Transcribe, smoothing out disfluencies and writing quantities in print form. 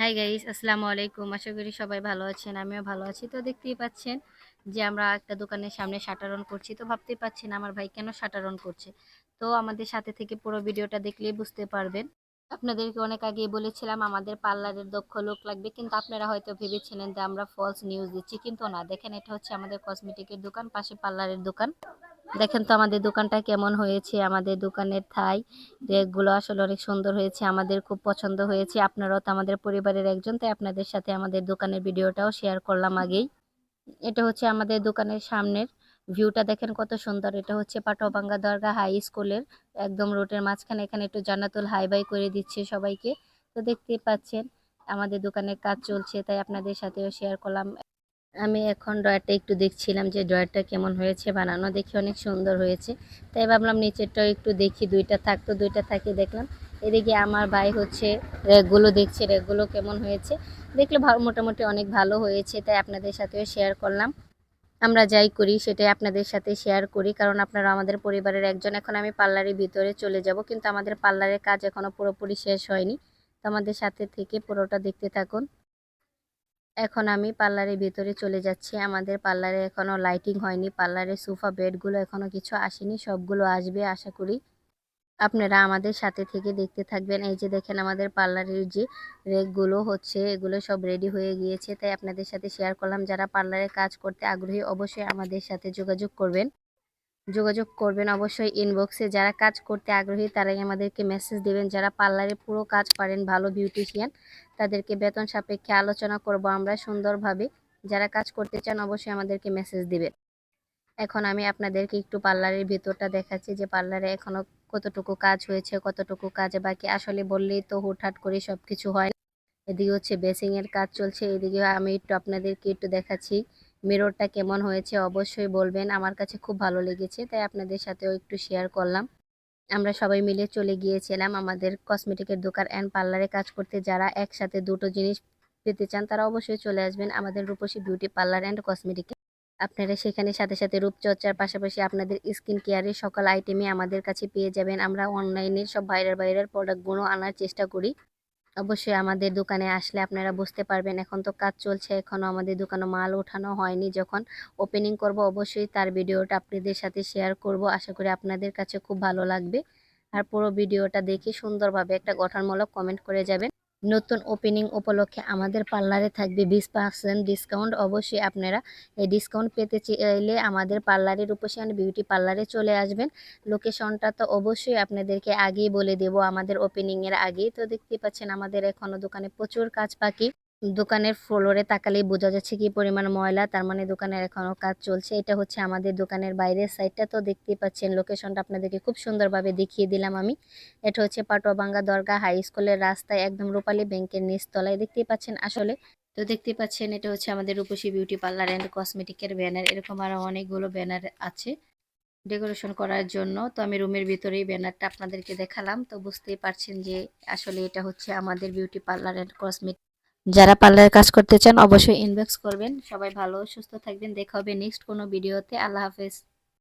Hi guys, আসসালামু আলাইকুম। আশা করি সবাই ভালো আছেন, আমিও ভালো আছি। তো দেখতেই পাচ্ছেন যে আমরা একটা দোকানের সামনে শাটার অন করছি। তো ভাবতেই পাচ্ছেন আমার ভাই কেন শাটার অন করছে। তো আমাদের সাথে থেকে পুরো ভিডিওটা দেখলেই বুঝতে পারবেন। আপনাদেরকে অনেক আগেই বলেছিলাম আমাদের পার্লারের দক্ষ লোক লাগবে, কিন্তু আপনারা হয়তো ভেবেছিলেন যে আমরা ফলস নিউজ দিচ্ছি, কিন্তু না। দেখেন, এটা হচ্ছে আমাদের কসমেটিকের দোকান, পাশে পার্লারের দোকান। দেখেন তো আমাদের দোকানটা কেমন হয়েছে। আমাদের দোকানের থাই রেকগুলো আসলে অনেক সুন্দর হয়েছে, আমাদের খুব পছন্দ হয়েছে। আপনারাও তো আমাদের পরিবারের একজন, তাই আপনাদের সাথে আমাদের দোকানের ভিডিওটাও শেয়ার করলাম আগেই। এটা হচ্ছে আমাদের দোকানের সামনের ভিউটা, দেখেন কত সুন্দর। এটা হচ্ছে পাটোয়াভাঙ্গা দরগা হাই স্কুলের একদম রোডের মাঝখানে। এখানে একটু জান্নাতুল হাই বাই করে দিচ্ছে সবাইকে। তো দেখতেই পাচ্ছেন আমাদের দোকানের কাজ চলছে, তাই আপনাদের সাথেও শেয়ার করলাম। আমি এখন ড্রয়ারটা একটু দেখছিলাম যে ড্রয়ারটা কেমন হয়েছে বানানো, দেখি অনেক সুন্দর হয়েছে। তাই ভাবলাম নিচেরটাও একটু দেখি, দুইটা থাকতো, দুইটা থাকে দেখলাম। এদিকে আমার ভাই হচ্ছে র্যাকগুলো দেখছে, র্যাকগুলো কেমন হয়েছে। দেখলে ভালো, মোটামুটি অনেক ভালো হয়েছে, তাই আপনাদের সাথেও শেয়ার করলাম। আমরা যাই করি সেটাই আপনাদের সাথে শেয়ার করি, কারণ আপনারা আমাদের পরিবারের একজন। এখন আমি পার্লারের ভিতরে চলে যাব, কিন্তু আমাদের পার্লারের কাজ এখনো পুরোপুরি শেষ হয়নি। তো আমাদের সাথে থেকে পুরোটা দেখতে থাকুন। এখন আমি পার্লারের ভেতরে চলে যাচ্ছি। আমাদের পার্লারে এখনো লাইটিং হয়নি, পার্লারের সোফা বেডগুলো এখনো কিছু আসেনি, সবগুলো আসবে আশা করি। আপনারা আমাদের সাথে থেকে দেখতে থাকবেন। এই যে দেখেন আমাদের পার্লারের যে রেকগুলো হচ্ছে, এগুলো সব রেডি হয়ে গিয়েছে, তাই আপনাদের সাথে শেয়ার করলাম। যারা পার্লারে কাজ করতে আগ্রহী অবশ্যই আমাদের সাথে যোগাযোগ করবেন অবশ্যই ইনবক্সে। যারা কাজ করতে আগ্রহী তারাই আমাদেরকে মেসেজ দিবেন। যারা পার্লারে পুরো কাজ পারেন, ভালো বিউটিশিয়ান, তাদেরকে বেতন সাপেক্ষে আলোচনা করব আমরা সুন্দরভাবে। যারা কাজ করতে চান অবশ্যই আমাদেরকে মেসেজ দিবেন। এখন আমি আপনাদেরকে একটু পার্লারের ভেতরটা দেখাচ্ছি যে পার্লারে এখনো কতটুকু কাজ হয়েছে, কতটুকু কাজ বাকি। আসলে বললেই তো হুটহাট করে সবকিছু হয় না। এদিকে হচ্ছে বেসিং এর কাজ চলছে, এদিকে আমি একটু আপনাদেরকে একটু দেখাচ্ছি মিররটা কেমন হয়েছে। অবশ্যই বলবেন, আমার কাছে খুব ভালো লেগেছে, তাই আপনাদের সাথেও একটু শেয়ার করলাম। আমরা সবাই মিলে চলে গিয়েছিলাম আমাদের কসমেটিকের দোকান অ্যান্ড পার্লারে কাজ করতে। যারা একসাথে দুটো জিনিস পেতে চান তারা অবশ্যই চলে আসবেন আমাদের রূপসী বিউটি পার্লার অ্যান্ড কসমেটিকে। আপনারা সেখানে সাথে সাথে রূপচর্চার পাশাপাশি আপনাদের স্কিন কেয়ারের সকল আইটেমই আমাদের কাছে পেয়ে যাবেন। আমরা অনলাইনের সব বাইরের বাইরের প্রোডাক্টগুলো আনার চেষ্টা করি। অবশ্যই আমাদের দোকানে আসলে আপনারা বুঝতে পারবেন। এখন তো কাজ চলছে, এখনও আমাদের দোকানে মাল ওঠানো হয়নি। যখন ওপেনিং করব অবশ্যই তার ভিডিওটা আপনাদের সাথে শেয়ার করব। আশা করি আপনাদের কাছে খুব ভালো লাগবে। আর পুরো ভিডিওটা দেখে সুন্দরভাবে একটা গঠনমূলক কমেন্ট করে যাবেন। নতুন ওপেনিং উপলক্ষে আমাদের পার্লারে থাকবে 20% ডিসকাউন্ট। অবশ্যই আপনারা এই ডিসকাউন্ট পেতে চাইলে আমাদের পার্লারের রূপসী অ্যান্ড বিউটি পার্লারে চলে আসবেন। লোকেশনটা তো অবশ্যই আপনাদেরকে আগেই বলে দেব, আমাদের ওপেনিং এর আগেই। তো দেখতে পাচ্ছেন আমাদের এখনো দোকানে প্রচুর কাজ বাকি। দোকানের ফ্লোরে তাকালেই বোঝা যাচ্ছে কি পরিমাণ ময়লা, তার মানে দোকানের এখনো কাজ চলছে। এটা হচ্ছে আমাদের দোকানের বাইরের সাইডটা। তো দেখতেই পাচ্ছেন লোকেশনটা আপনাদেরকে খুব সুন্দরভাবে দেখিয়ে দিলাম আমি। এটা হচ্ছে পাটোয়াভাঙ্গা দরগা হাই স্কুলের রাস্তায়, একদম রূপালী ব্যাংকের নিচতলায়। দেখতেই পাচ্ছেন আসলে। তো দেখতে পাচ্ছেন এটা হচ্ছে আমাদের রূপসী বিউটি পার্লার অ্যান্ড কসমেটিকের ব্যানার। এরকম আরো অনেকগুলো ব্যানার আছে ডেকোরেশন করার জন্য। তো আমি রুমের ভিতরেই ব্যানারটা আপনাদেরকে দেখালাম। তো বুঝতেই পারছেন যে আসলে এটা হচ্ছে আমাদের বিউটি পার্লার অ্যান্ড কসমেটিক। যারা পার্লারে কাজ করতে চান অবশ্যই ইনবক্স করবেন। সবাই ভালো সুস্থ থাকবেন, দেখা হবে নেক্সট কোনো ভিডিওতে। আল্লাহ হাফেজ।